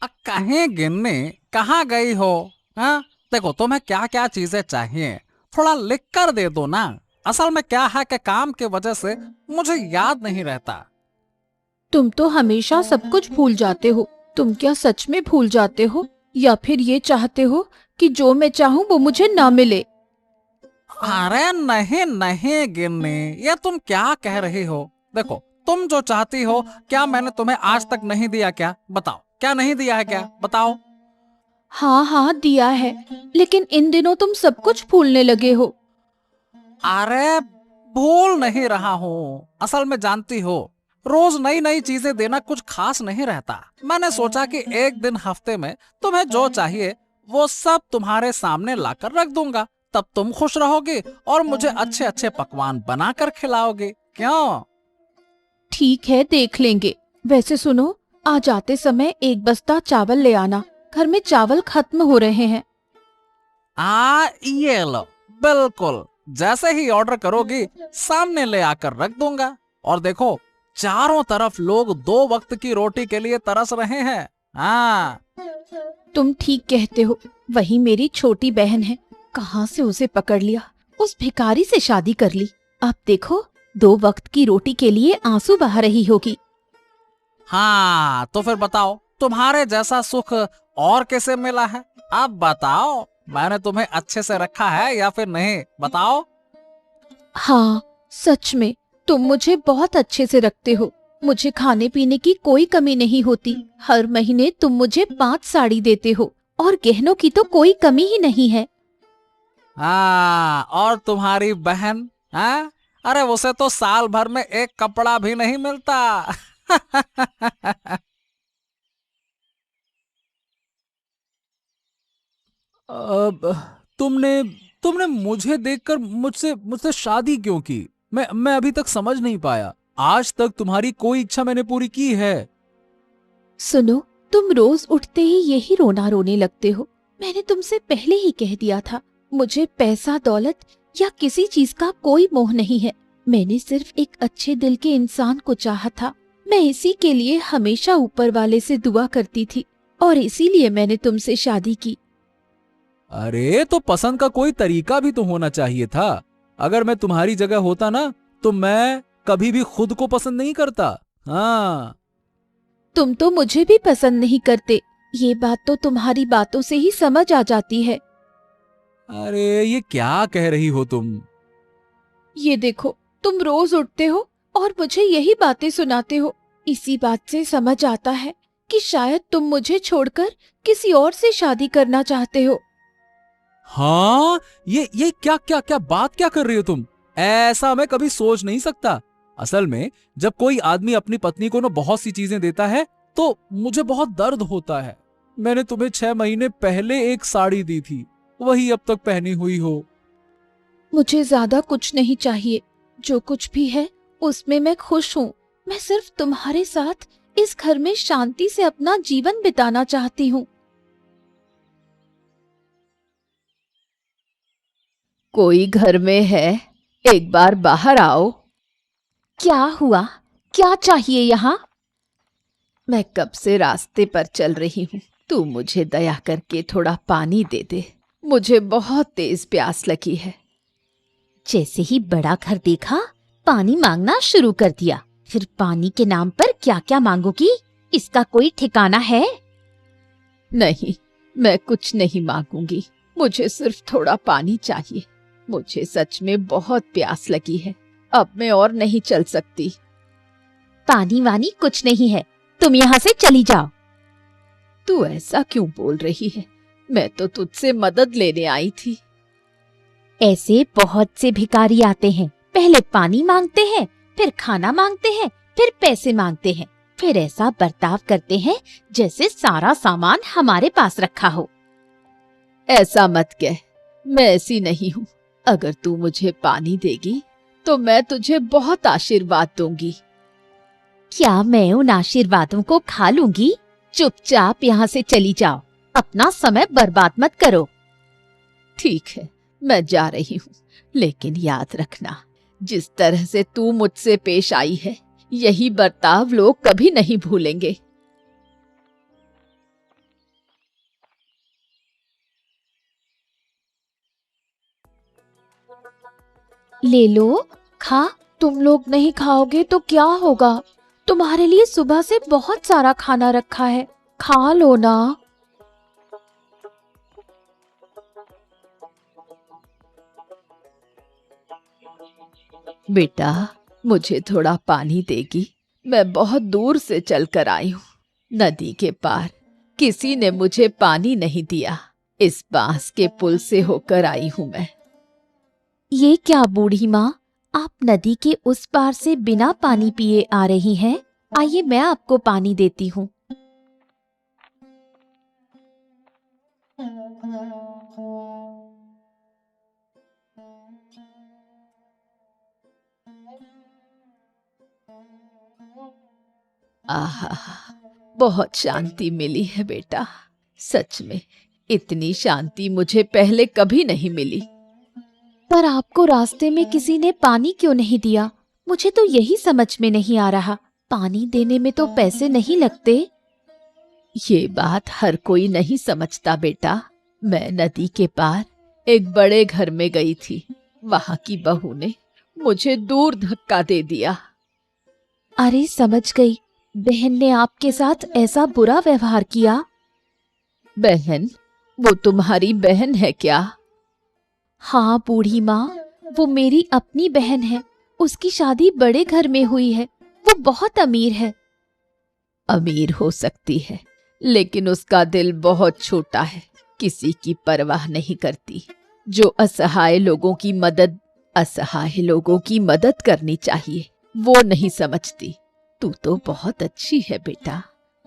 कहीं गिन्नी, कहाँ गई हो? हाँ, देखो तुम्हें क्या क्या चीजें चाहिए, थोड़ा लिख कर दे दो ना। असल में क्या है कि काम की वजह से मुझे याद नहीं रहता। तुम तो हमेशा सब कुछ भूल जाते हो। तुम क्या सच में भूल जाते हो, या फिर ये चाहते हो कि जो मैं चाहूँ वो मुझे ना मिले? अरे नहीं नहीं गिन्नी, ये तुम क्या कह रही हो? देखो, तुम जो चाहती हो, क्या मैंने तुम्हें आज तक नहीं दिया? क्या बताओ, क्या नहीं दिया है? क्या बताओ। हाँ हाँ, दिया है, लेकिन इन दिनों तुम सब कुछ भूलने लगे हो। अरे भूल नहीं रहा हूँ, असल में जानती हो, रोज नई नई चीजें देना कुछ खास नहीं रहता। मैंने सोचा कि एक दिन हफ्ते में तुम्हें जो चाहिए वो सब तुम्हारे सामने लाकर रख दूंगा, तब तुम खुश रहोगे और मुझे अच्छे अच्छे पकवान बनाकर खिलाओगे। क्यों? ठीक है, देख लेंगे। वैसे सुनो, आज आते समय एक बस्ता चावल ले आना। घर में चावल खत्म हो रहे हैं। ये लो, बिल्कुल जैसे ही ऑर्डर करोगी सामने ले आकर रख दूंगा। और देखो, चारों तरफ लोग दो वक्त की रोटी के लिए तरस रहे हैं। हाँ। तुम ठीक कहते हो। वही मेरी छोटी बहन है, कहाँ से उसे पकड़ लिया, उस भिखारी से शादी कर ली। अब देखो, दो वक्त की रोटी के लिए आंसू बहा रही होगी। हाँ तो फिर बताओ, तुम्हारे जैसा सुख और कैसे मिला है? अब बताओ, मैंने तुम्हें अच्छे से रखा है या फिर नहीं? बताओ। हाँ, सच में तुम मुझे बहुत अच्छे से रखते हो। मुझे खाने पीने की कोई कमी नहीं होती। हर महीने तुम मुझे 5 साड़ी देते हो, और गहनों की तो कोई कमी ही नहीं है। हाँ, और तुम्हारी बहन? हाँ, अरे उसे तो साल भर में एक कपड़ा भी नहीं मिलता। अब तुमने तुमने मुझे देखकर मुझसे मुझसे शादी क्यों की? मैं अभी तक समझ नहीं पाया। आज तक तुम्हारी कोई इच्छा मैंने पूरी की है? सुनो, तुम रोज उठते ही यही रोना रोने लगते हो। मैंने तुमसे पहले ही कह दिया था, मुझे पैसा दौलत या किसी चीज का कोई मोह नहीं है। मैंने सिर्फ एक अच्छे दिल के इंसान को चाहा था। मैं इसी के लिए हमेशा ऊपर वाले से दुआ करती थी, और इसीलिए मैंने तुमसे शादी की। अरे तो पसंद का कोई तरीका भी तो होना चाहिए था। अगर मैं तुम्हारी जगह होता ना, तो मैं कभी भी खुद को पसंद नहीं करता। हाँ। तुम तो मुझे भी पसंद नहीं करते, ये बात तो तुम्हारी बातों से ही समझ आ जाती है। अरे ये क्या कह रही हो तुम? ये देखो, तुम रोज उठते हो और मुझे यही बातें सुनाते हो। इसी बात से समझ आता है कि शायद तुम मुझे छोड़कर किसी और से शादी करना चाहते हो। हाँ, ये क्या क्या क्या बात क्या कर रही हो तुम? ऐसा मैं कभी सोच नहीं सकता। असल में जब कोई आदमी अपनी पत्नी को ना बहुत सी चीजें देता है तो मुझे बहुत दर्द होता है। मैंने तुम्हें 6 महीने पहले एक साड़ी दी थी, वही अब तक पहनी हुई हो। मुझे ज्यादा कुछ नहीं चाहिए। जो कुछ भी है उसमें मैं खुश हूँ। मैं सिर्फ तुम्हारे साथ इस घर में शांति से अपना जीवन बिताना चाहती हूँ। कोई घर में है? एक बार बाहर आओ। क्या हुआ? क्या चाहिए यहाँ? मैं कब से रास्ते पर चल रही हूँ। तू मुझे दया करके थोड़ा पानी दे दे। मुझे बहुत तेज प्यास लगी है। जैसे ही बड़ा घर देखा, पानी मांगना शुरू कर दिया। फिर पानी के नाम पर क्या क्या मांगोगी? इसका कोई ठिकाना है? नहीं, मैं कुछ नहीं मांगूंगी। मुझे सिर्फ थोड़ा पानी चाहिए। मुझे सच में बहुत प्यास लगी है। अब मैं और नहीं चल सकती। पानी वानी कुछ नहीं है, तुम यहाँ से चली जाओ। तू ऐसा क्यों बोल रही है? मैं तो तुझसे मदद लेने आई थी। ऐसे बहुत से भिखारी आते हैं, पहले पानी मांगते हैं, फिर खाना मांगते हैं, फिर पैसे मांगते हैं, फिर ऐसा बर्ताव करते हैं जैसे सारा सामान हमारे पास रखा हो। ऐसा मत कह, मैं ऐसी नहीं हूँ। अगर तू मुझे पानी देगी तो मैं तुझे बहुत आशीर्वाद दूंगी। क्या मैं उन आशीर्वादों को खा लूंगी? चुपचाप यहाँ से चली जाओ, अपना समय बर्बाद मत करो। ठीक है, मैं जा रही हूँ, लेकिन याद रखना, जिस तरह से तू मुझसे पेश आई है, यही बर्ताव लोग कभी नहीं भूलेंगे। ले लो, खा। तुम लोग नहीं खाओगे तो क्या होगा? तुम्हारे लिए सुबह से बहुत सारा खाना रखा है, खा लो ना। बेटा, मुझे थोड़ा पानी देगी? मैं बहुत दूर से चलकर आई हूँ, नदी के पार। किसी ने मुझे पानी नहीं दिया। इस बांस के पुल से होकर आई हूँ मैं। ये क्या बूढ़ी माँ, आप नदी के उस पार से बिना पानी पिए आ रही हैं? आइए मैं आपको पानी देती हूँ। आहा, बहुत शांति मिली है बेटा। सच में इतनी शांति मुझे पहले कभी नहीं मिली। पर आपको रास्ते में किसी ने पानी क्यों नहीं दिया? मुझे तो यही समझ में नहीं आ रहा। पानी देने में तो पैसे नहीं लगते। ये बात हर कोई नहीं समझता बेटा। मैं नदी के पार एक बड़े घर में गई थी। वहां की बहू ने मुझे दूर धक्का दे दिया। अरे समझ गई, बहन ने आपके साथ ऐसा बुरा व्यवहार किया। बहन? वो तुम्हारी बहन है क्या? हाँ बूढ़ी माँ, वो मेरी अपनी बहन है। उसकी शादी बड़े घर में हुई है। वो बहुत अमीर है। अमीर हो सकती है, लेकिन उसका दिल बहुत छोटा है। किसी की परवाह नहीं करती। जो असहाय लोगों की मदद करनी चाहिए, वो नहीं समझती। तू तो बहुत अच्छी है बेटा।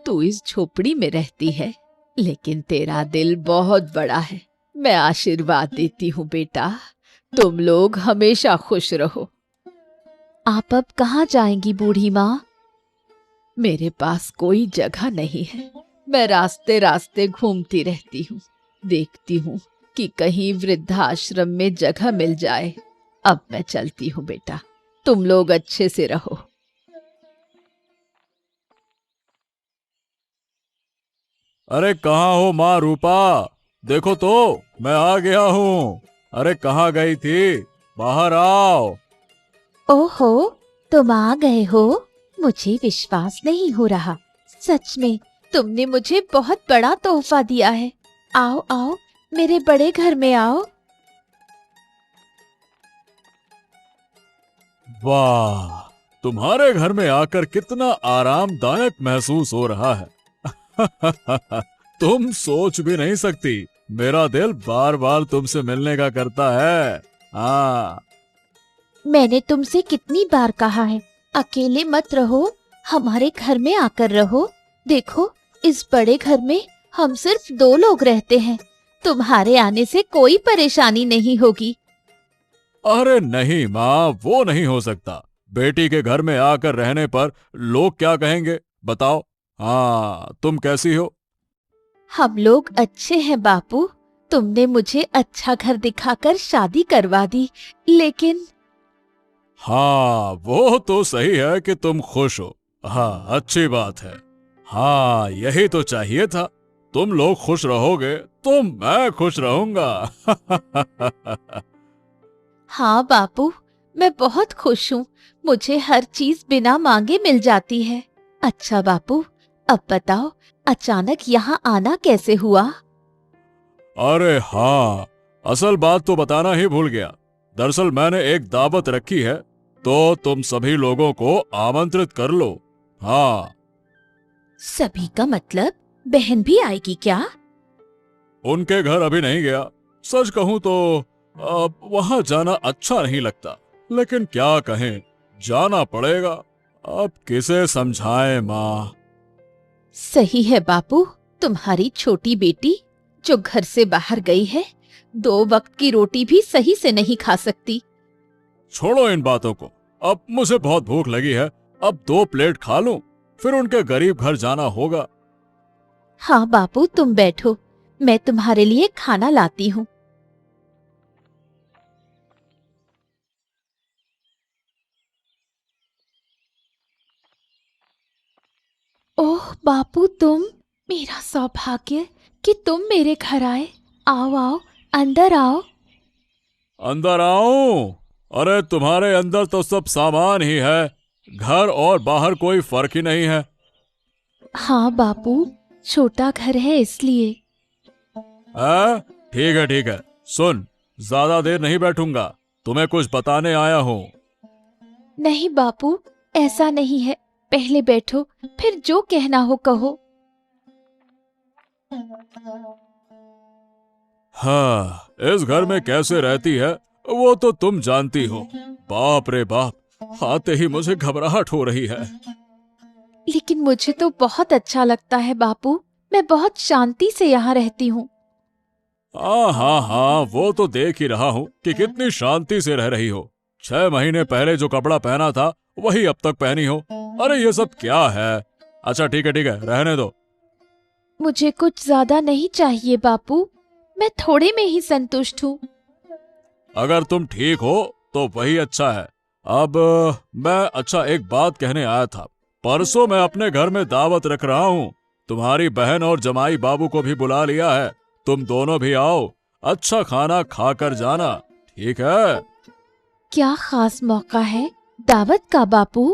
तू इस झोपड़ी में रहती है, लेकिन तेरा दिल बहुत बड़ा है। मैं आशीर्वाद देती हूँ बेटा, तुम लोग हमेशा खुश रहो। आप अब कहाँ जाएंगी बूढ़ी माँ? मेरे पास कोई जगह नहीं है। मैं रास्ते रास्ते घूमती रहती हूँ, देखती हूँ कि कहीं वृद्धाश्रम में जगह मिल जाए। अब मैं चलती हूँ बेटा, तुम लोग अच्छे से रहो। अरे कहाँ हो माँ रूपा? देखो तो, मैं आ गया हूँ। अरे कहाँ गई थी? बाहर आओ। ओहो, तुम आ गए हो? मुझे विश्वास नहीं हो रहा। सच में तुमने मुझे बहुत बड़ा तोहफा दिया है। आओ आओ, मेरे बड़े घर में आओ। वाह, तुम्हारे घर में आकर कितना आरामदायक महसूस हो रहा है। तुम सोच भी नहीं सकती, मेरा दिल बार बार तुमसे मिलने का करता है। हाँ। मैंने तुमसे कितनी बार कहा है, अकेले मत रहो, हमारे घर में आकर रहो। देखो, इस बड़े घर में हम सिर्फ 2 लोग रहते हैं। तुम्हारे आने से कोई परेशानी नहीं होगी। अरे नहीं माँ, वो नहीं हो सकता। बेटी के घर में आकर रहने पर लोग क्या कहेंगे, बताओ। हाँ, तुम कैसी हो? हम लोग अच्छे हैं बापू। तुमने मुझे अच्छा घर दिखाकर शादी करवा दी, लेकिन हाँ, वो तो सही है कि तुम खुश हो। हाँ, अच्छी बात है। हाँ, यही तो चाहिए था। तुम लोग खुश रहोगे तो मैं खुश रहूंगा। हाँ बापू, मैं बहुत खुश हूँ। मुझे हर चीज बिना मांगे मिल जाती है। अच्छा बापू, अब बताओ, अचानक यहाँ आना कैसे हुआ? अरे हाँ, असल बात तो बताना ही भूल गया। दरअसल मैंने एक दावत रखी है, तो तुम सभी लोगों को आमंत्रित कर लो। हाँ। सभी का मतलब बहन भी आएगी क्या? उनके घर अभी नहीं गया। सच कहूं तो अब वहां जाना अच्छा नहीं लगता, लेकिन क्या कहें, जाना पड़ेगा। अब किसे समझाएं माँ। सही है बापू, तुम्हारी छोटी बेटी जो घर से बाहर गई है, 2 वक्त की रोटी भी सही से नहीं खा सकती। छोड़ो इन बातों को, अब मुझे बहुत भूख लगी है। अब 2 प्लेट खा लूं, फिर उनके गरीब घर जाना होगा। हाँ बापू, तुम बैठो, मैं तुम्हारे लिए खाना लाती हूँ। ओह बापू, तुम, मेरा सौभाग्य कि तुम मेरे घर आए। आओ आओ, अंदर आओ। अंदर आऊं? अरे तुम्हारे अंदर तो सब सामान ही है, घर और बाहर कोई फर्क ही नहीं है। हाँ बापू, छोटा घर है इसलिए। ठीक है, सुन, ज्यादा देर नहीं बैठूंगा, तुम्हें कुछ बताने आया हूँ। नहीं बापू, ऐसा नहीं है, पहले बैठो, फिर जो कहना हो कहो। हाँ, इस घर में कैसे रहती है वो तो तुम जानती हो। बाप रे बाप, आते ही मुझे घबराहट हो रही है। लेकिन मुझे तो बहुत अच्छा लगता है बापू, मैं बहुत शांति से यहाँ रहती हूँ। हाँ, वो तो देख ही रहा हूँ कि कितनी शांति से रह रही हो। 6 महीने पहले जो कपड़ा पहना था वही अब तक पहनी हो। अरे ये सब क्या है? अच्छा ठीक है, रहने दो। मुझे कुछ ज्यादा नहीं चाहिए बापू, मैं थोड़े में ही संतुष्ट हूँ। अगर तुम ठीक हो तो वही अच्छा है। अब मैं एक बात कहने आया था। परसों मैं अपने घर में दावत रख रहा हूँ। तुम्हारी बहन और जमाई बाबू को भी बुला लिया है। तुम दोनों भी आओ, अच्छा खाना खाकर जाना, ठीक है? क्या खास मौका है दावत का बापू?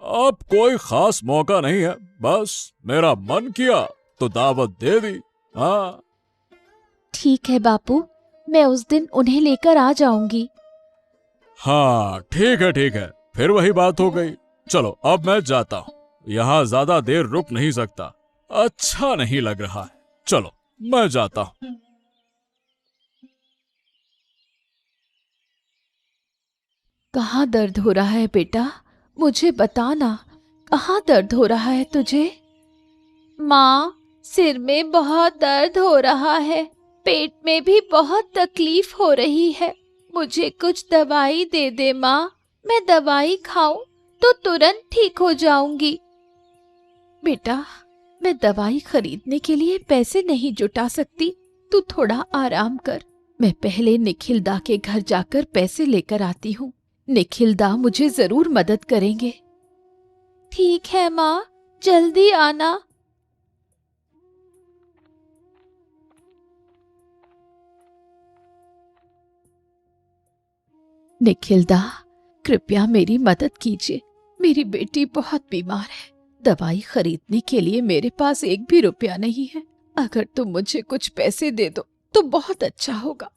अब कोई खास मौका नहीं है, बस मेरा मन किया तो दावत दे दी। हाँ ठीक है बापू, मैं उस दिन उन्हें लेकर आ जाऊंगी। हाँ, ठीक है, फिर वही बात हो गई। चलो अब मैं जाता हूँ, यहाँ ज्यादा देर रुक नहीं सकता, अच्छा नहीं लग रहा है। चलो मैं जाता हूँ। कहाँ दर्द हो रहा है बेटा, मुझे बताना, कहाँ दर्द हो रहा है तुझे? माँ, सिर में बहुत दर्द हो रहा है, पेट में भी बहुत तकलीफ हो रही है, मुझे कुछ दवाई दे दे माँ, मैं दवाई खाऊं तो तुरंत ठीक हो जाऊंगी। बेटा, मैं दवाई खरीदने के लिए पैसे नहीं जुटा सकती, तू थोड़ा आराम कर, मैं पहले निखिलदा के घर जाकर पैसे लेकर आती हूँ। निखिलदा मुझे जरूर मदद करेंगे। ठीक है माँ, जल्दी आना। निखिलदा, कृपया मेरी मदद कीजिए, मेरी बेटी बहुत बीमार है, दवाई खरीदने के लिए मेरे पास एक भी रुपया नहीं है, अगर तुम मुझे कुछ पैसे दे दो तो बहुत अच्छा होगा।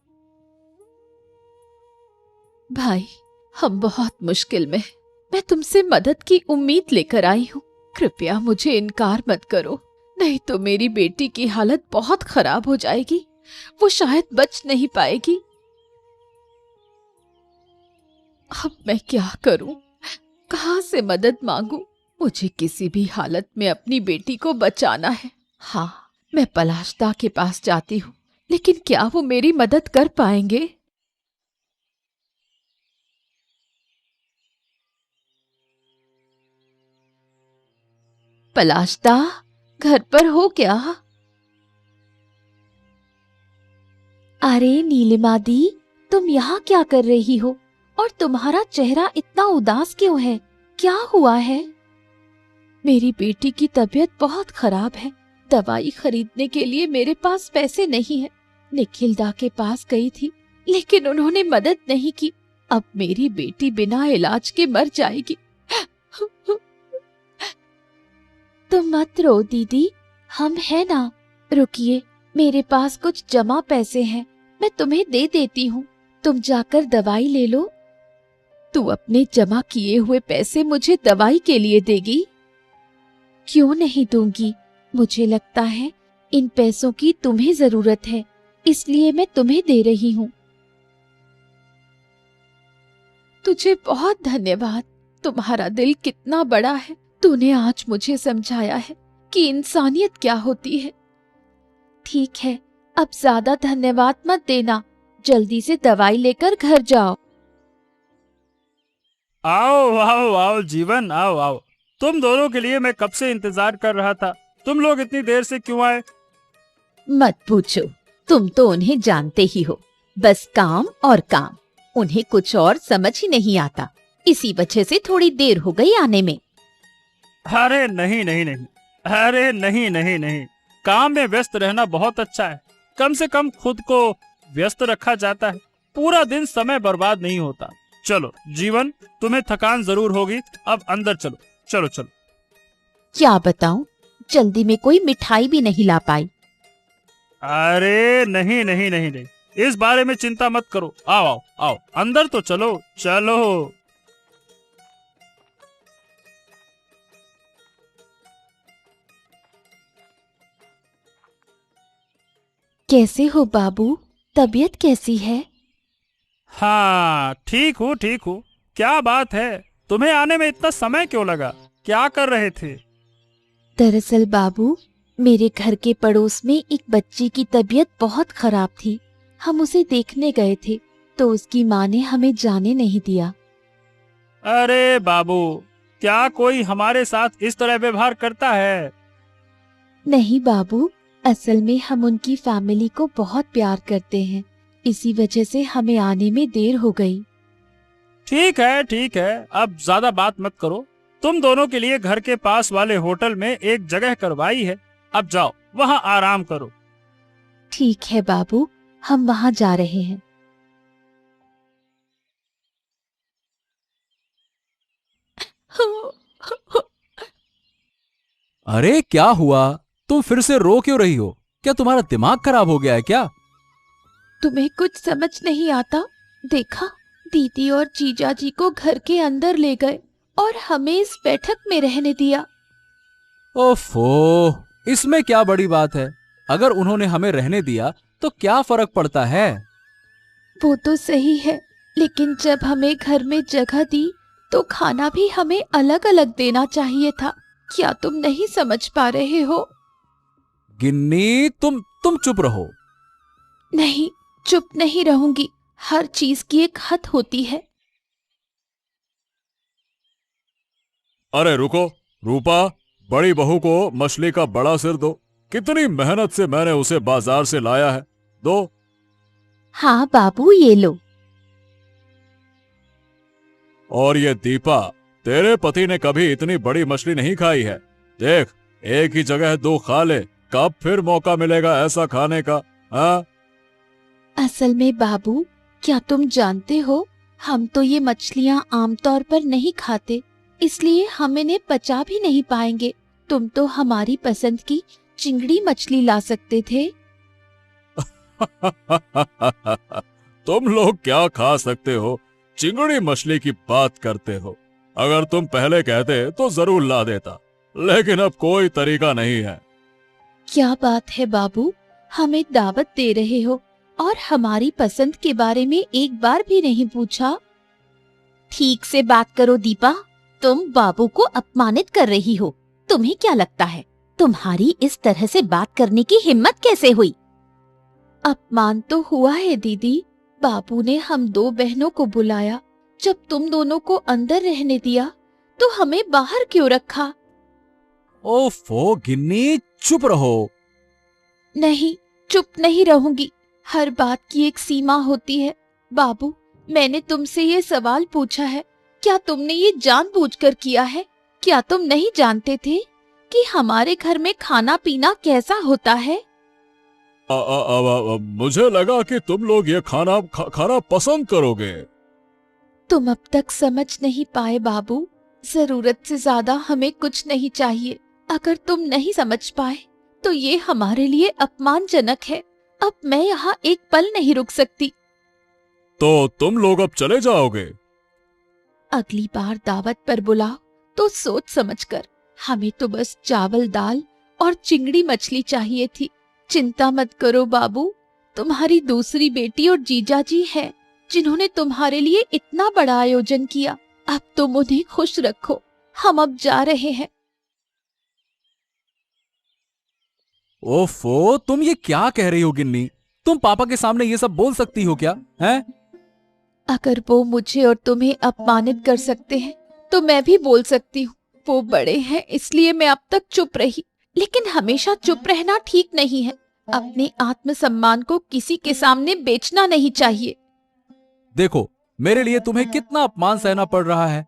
भाई, हम बहुत मुश्किल में हैं, मैं तुमसे मदद की उम्मीद लेकर आई हूँ, कृपया मुझे इनकार मत करो, नहीं तो मेरी बेटी की हालत बहुत खराब हो जाएगी, वो शायद बच नहीं पाएगी। अब मैं क्या करूं? कहां से मदद मांगूं? मुझे किसी भी हालत में अपनी बेटी को बचाना है। हाँ, मैं पलाशदा के पास जाती हूँ, लेकिन क्या वो मेरी मदद कर पाएंगे? पलाशदा, घर पर हो क्या? अरे नीलिमा दी, तुम यहाँ क्या कर रही हो? और तुम्हारा चेहरा इतना उदास क्यों है? क्या हुआ है? मेरी बेटी की तबीयत बहुत खराब है, दवाई खरीदने के लिए मेरे पास पैसे नहीं है। निखिलदा के पास गई थी, लेकिन उन्होंने मदद नहीं की। अब मेरी बेटी बिना इलाज के मर जाएगी। तुम मत रो दीदी, हम हैं ना। रुकिए, मेरे पास कुछ जमा पैसे हैं, मैं तुम्हें दे देती हूँ, तुम जाकर दवाई ले लो। तू अपने जमा किए हुए पैसे मुझे दवाई के लिए देगी? क्यों नहीं दूंगी, मुझे लगता है इन पैसों की तुम्हें जरूरत है, इसलिए मैं तुम्हें दे रही हूँ। तुझे बहुत धन्यवाद, तुम्हारा दिल कितना बड़ा है, तूने आज मुझे समझाया है कि इंसानियत क्या होती है। ठीक है, अब ज्यादा धन्यवाद मत देना, जल्दी से दवाई लेकर घर जाओ। आओ आओ आओ जीवन, आओ आओ, तुम दोनों के लिए मैं कब से इंतजार कर रहा था। तुम लोग इतनी देर से क्यों आए? मत पूछो, तुम तो उन्हें जानते ही हो, बस काम और काम, उन्हें कुछ और समझ ही नहीं आता, इसी वजह से थोड़ी देर हो गई आने में। अरे नहीं नहीं नहीं, अरे नहीं नहीं नहीं, काम में व्यस्त रहना बहुत अच्छा है, कम से कम खुद को व्यस्त रखा जाता है, पूरा दिन समय बर्बाद नहीं होता। चलो जीवन, तुम्हें थकान जरूर होगी, अब अंदर चलो। चलो चलो। क्या बताऊं, जल्दी में कोई मिठाई भी नहीं ला पाई। अरे नहीं नहीं नहीं नहीं, इस बारे में चिंता मत करो। आओ आओ आओ, अंदर तो चलो चलो। कैसे हो बाबू, तबीयत कैसी है? हाँ ठीक हूँ ठीक हूँ। क्या बात है, तुम्हें आने में इतना समय क्यों लगा? क्या कर रहे थे? दरअसल बाबू, मेरे घर के पड़ोस में एक बच्ची की तबीयत बहुत खराब थी। हम उसे देखने गए थे तो उसकी माँ ने हमें जाने नहीं दिया। अरे बाबू, क्या कोई हमारे साथ इस तरह व्यवहार करता है? नहीं बाबू, असल में हम उनकी फैमिली को बहुत प्यार करते हैं, इसी वजह से हमें आने में देर हो गई। ठीक है, अब ज्यादा बात मत करो। तुम दोनों के लिए घर के पास वाले होटल में एक जगह करवाई है, अब जाओ वहाँ आराम करो। ठीक है बाबू, हम वहाँ जा रहे हैं। अरे क्या हुआ? तुम फिर से रो क्यों रही हो? क्या तुम्हारा दिमाग खराब हो गया है क्या? तुम्हें कुछ समझ नहीं आता? देखा, दीदी और जीजा जी को घर के अंदर ले गए और हमें इस बैठक में रहने दिया। ओफो, इसमें क्या बड़ी बात है? अगर उन्होंने हमें रहने दिया तो क्या फर्क पड़ता है? वो तो सही है, लेकिन जब हमें घर में जगह दी तो खाना भी हमें अलग अलग देना चाहिए था। क्या तुम नहीं समझ पा रहे हो? गिन्नी, तुम चुप रहो। नहीं, चुप नहीं रहूंगी। हर चीज की एक हद होती है। अरे रुको रूपा, बड़ी बहू को मछली का बड़ा सिर दो। कितनी मेहनत से मैंने उसे बाजार से लाया है, दो। हाँ बाबू, ये लो। और ये दीपा, तेरे पति ने कभी इतनी बड़ी मछली नहीं खाई है। देख, एक ही जगह दो खा ले, कब फिर मौका मिलेगा ऐसा खाने का? हाँ? असल में बाबू, क्या तुम जानते हो, हम तो ये मछलियाँ आमतौर पर नहीं खाते, इसलिए हम इन्हें पचा भी नहीं पाएंगे। तुम तो हमारी पसंद की चिंगड़ी मछली ला सकते थे। तुम लोग क्या खा सकते हो? चिंगड़ी मछली की बात करते हो। अगर तुम पहले कहते तो जरूर ला देता, लेकिन अब कोई तरीका नहीं है। क्या बात है बाबू, हमें दावत दे रहे हो और हमारी पसंद के बारे में एक बार भी नहीं पूछा। ठीक से बात करो दीपा, तुम बाबू को अपमानित कर रही हो। तुम्हें क्या लगता है, तुम्हारी इस तरह से बात करने की हिम्मत कैसे हुई? अपमान तो हुआ है दीदी। बाबू ने हम दो बहनों को बुलाया, जब तुम दोनों को अंदर रहने दिया तो हमें बाहर क्यों रखा? ओफो गिन्नी, चुप रहो। नहीं, चुप नहीं रहूंगी। हर बात की एक सीमा होती है। बाबू, मैंने तुमसे ये सवाल पूछा है, क्या तुमने ये जानबूझकर किया है? क्या तुम नहीं जानते थे कि हमारे घर में खाना पीना कैसा होता है? मुझे लगा कि तुम लोग ये खाना पसंद करोगे। तुम अब तक समझ नहीं पाए बाबू, जरूरत से ज्यादा हमें कुछ नहीं चाहिए। अगर तुम नहीं समझ पाए तो ये हमारे लिए अपमानजनक है। अब मैं यहाँ एक पल नहीं रुक सकती। तो तुम लोग अब चले जाओगे? अगली बार दावत पर बुलाओ तो सोच समझकर। हमें तो बस चावल दाल और चिंगड़ी मछली चाहिए थी। चिंता मत करो बाबू, तुम्हारी दूसरी बेटी और जीजा जी है जिन्होंने तुम्हारे लिए इतना बड़ा आयोजन किया। अब तुम उन्हें खुश रखो। हम अब जा रहे हैं। ओफो, तुम ये क्या कह रही हो गिन्नी? तुम पापा के सामने ये सब बोल सकती हो क्या? हैं? अगर वो मुझे और तुम्हें अपमानित कर सकते हैं तो मैं भी बोल सकती हूँ। वो बड़े हैं इसलिए मैं अब तक चुप रही, लेकिन हमेशा चुप रहना ठीक नहीं है। अपने आत्मसम्मान को किसी के सामने बेचना नहीं चाहिए। देखो, मेरे लिए तुम्हें कितना अपमान सहना पड़ रहा है।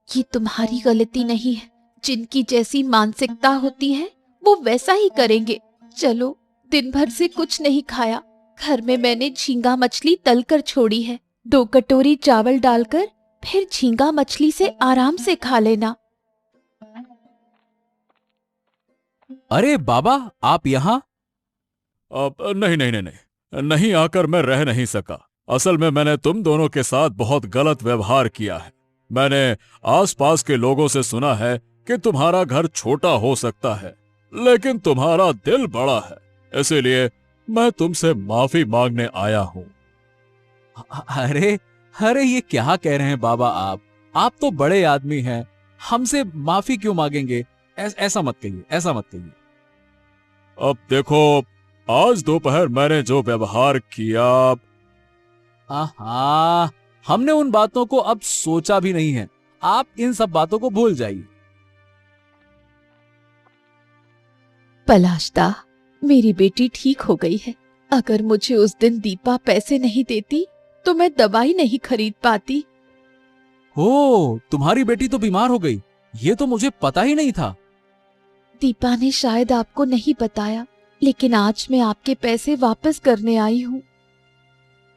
ये तुम्हारी गलती नहीं है। जिनकी जैसी मानसिकता होती है वो वैसा ही करेंगे। चलो, दिन भर से कुछ नहीं खाया, घर में मैंने झींगा मछली तलकर छोड़ी है। 2 कटोरी चावल डालकर फिर झींगा मछली से आराम से खा लेना। अरे बाबा, आप यहाँ? अब नहीं नहीं नहीं नहीं, नहीं आकर मैं रह नहीं सका। असल में मैंने तुम दोनों के साथ बहुत गलत व्यवहार किया है। मैंने आसपास के लोगों से सुना है कि तुम्हारा घर छोटा हो सकता है, लेकिन तुम्हारा दिल बड़ा है, इसीलिए मैं तुमसे माफी मांगने आया हूँ। अरे अरे, ये क्या कह रहे हैं बाबा आप तो बड़े आदमी हैं, हमसे माफी क्यों मांगेंगे? ऐसा मत कहिए, ऐसा मत कहिए। अब देखो, आज दोपहर मैंने जो व्यवहार किया। हाँ, हमने उन बातों को अब सोचा भी नहीं है। आप इन सब बातों को भूल जाइए। पलाशदा, मेरी बेटी ठीक हो गई है। अगर मुझे उस दिन दीपा पैसे नहीं देती तो मैं दवाई नहीं खरीद पाती। हो, तुम्हारी बेटी तो बीमार हो गई, ये तो मुझे पता ही नहीं था। दीपा ने शायद आपको नहीं बताया, लेकिन आज मैं आपके पैसे वापस करने आई हूँ।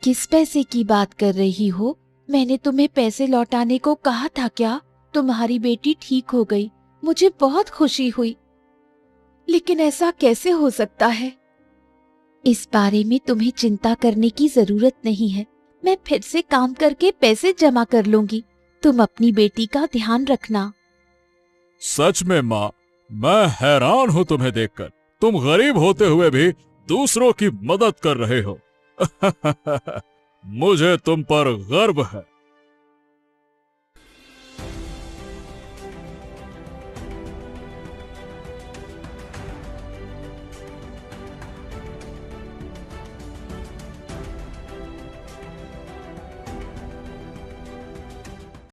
किस पैसे की बात कर रही हो? मैंने तुम्हें पैसे लौटाने को कहा था क्या? तुम्हारी बेटी ठीक हो गई, मुझे बहुत खुशी हुई, लेकिन ऐसा कैसे हो सकता है? इस बारे में तुम्हें चिंता करने की जरूरत नहीं है। मैं फिर से काम करके पैसे जमा कर लूंगी। तुम अपनी बेटी का ध्यान रखना। सच में माँ, मैं हैरान हूँ तुम्हें देखकर। तुम गरीब होते हुए भी दूसरों की मदद कर रहे हो। मुझे तुम पर गर्व है।